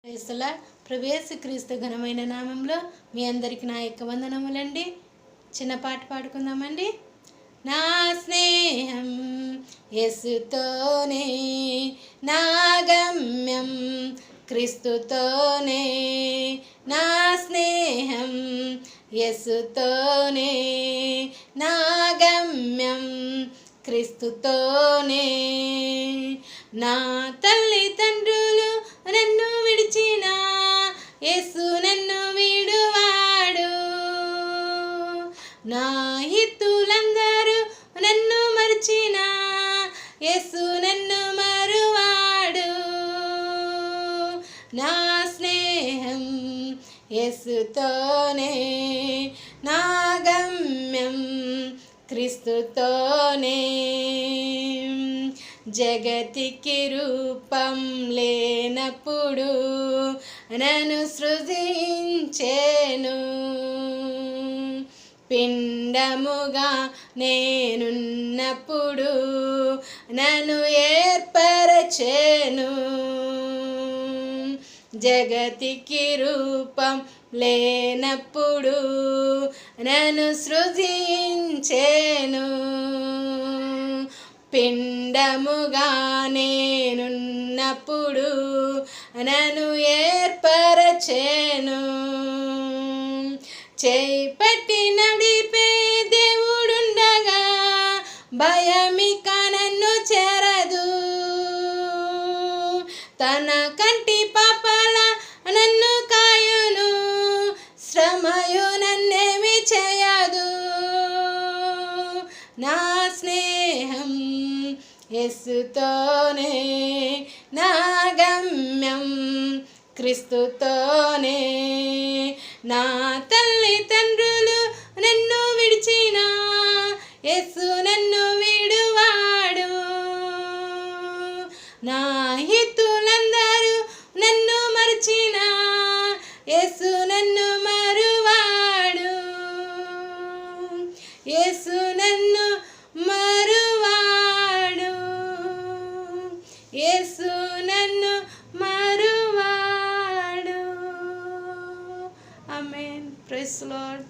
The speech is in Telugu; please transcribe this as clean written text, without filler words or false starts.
క్రైస్తల ప్రభు క్రీస్తు ఘనమైన నామంలో మీ అందరికి నా యొక్క వందనములండి. చిన్న పాట పాడుకుందామండి. నా స్నేహం యేసుతోనే, నా గమ్యం క్రీస్తుతోనే, నా స్నేహం యేసుతోనే, నా గమ్యం క్రీస్తుతోనే. నా తల్లిదండ్రులు నన్ను విడిచిన యేసు నన్ను వీడువాడు, నా హితులందరూ నన్ను మరిచిన యేసు నన్ను మరువాడు. నా స్నేహం యేసుతోనే, నా గమ్యం క్రీస్తుతోనే. జగతికి రూపం లేనప్పుడు నన్ను సృజించెను, పిండముగా నేనున్నప్పుడు నన్ను ఏర్పరచెను. జగతికి రూపం లేనప్పుడు నన్ను సృజించెను, పిండముగా నేనున్నప్పుడు నన్ను ఏర్పరచెను. చేపట్టి నడిపే దేవుడుండగా భయమిక నన్ను చెరదు, తన కంటి పాపల నన్ను కాయును, శ్రమయు నన్నేమి చేయదు. నా స్నేహం యేసుతోనే, నా గమ్యం క్రీస్తుతోనే. నా తల్లిదండ్రులు నన్ను విడిచిన యేసు నన్ను వీడువాడు, నా హితులందరూ నన్ను మరిచిన యేసు నన్ను మరువాడు. యేసు నన్ను మరువాడు, యేసు నన్ను మరువాడు. ఆమేన్. Praise the lord.